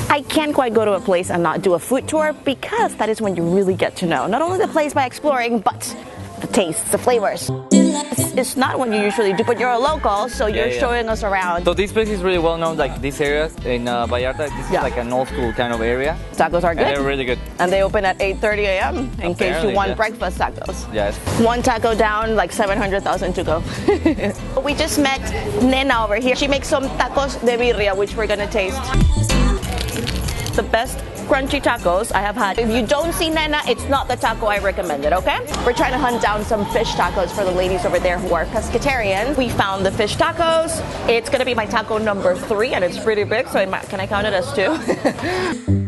I can't quite go to a place and not do a food tour, because that is when you really get to know not only the place by exploring, but the tastes, the flavors. It's not what you usually do, but you're a local, so you're showing us around. So this place is really well known, like this area in Vallarta. This is like an old school kind of area. Tacos are good. And they're really good. And they open at 8:30 a.m. in case you want breakfast tacos. Yes. One taco down, like 700,000 to go. We just met Nena over here. She makes some tacos de birria, which we're gonna taste. The best crunchy tacos I have had. If you don't see Nena, it's not the taco I recommended, okay? We're trying to hunt down some fish tacos for the ladies over there who are pescatarian. We found the fish tacos. It's gonna be my taco number 3, and it's pretty big, so can I count it as 2?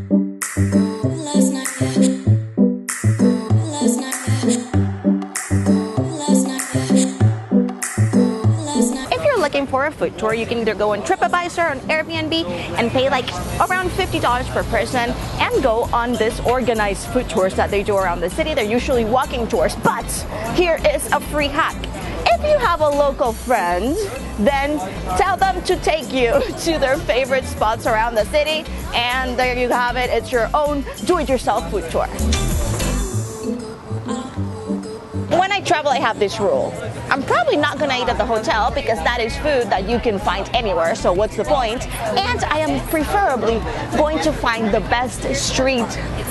For a food tour, you can either go on TripAdvisor or on Airbnb and pay like around $50 per person and go on this organized food tours that they do around the city. They're usually walking tours, but here is a free hack. If you have a local friend, then tell them to take you to their favorite spots around the city, and there you have it. It's your own do-it-yourself food tour. When I travel, I have this rule. I'm probably not gonna eat at the hotel because that is food that you can find anywhere, so what's the point? And I am preferably going to find the best street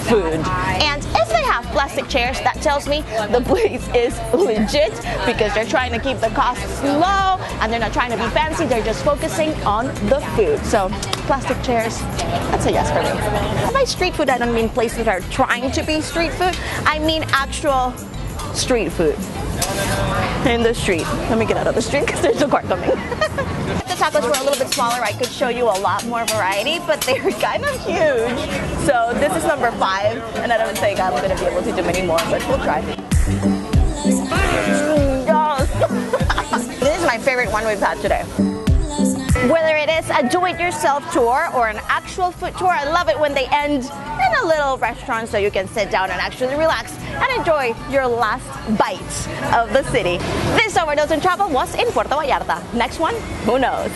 food. And if they have plastic chairs, that tells me the place is legit, because they're trying to keep the costs low and they're not trying to be fancy, they're just focusing on the food. So plastic chairs, that's a yes for me. By street food, I don't mean places that are trying to be street food, I mean actual street food in the street. Let me get out of the street because there's a car coming. If the tacos were a little bit smaller, I could show you a lot more variety, but they're kind of huge. So this is number 5, and I don't think I'm going to be able to do many more, but we'll try. This is my favorite one we've had today. Whether it is a do-it-yourself tour or an actual food tour, I love it when they end in a little restaurant so you can sit down and actually relax and enjoy your last bite of the city. This Overdose in Travel was in Puerto Vallarta. Next one, who knows?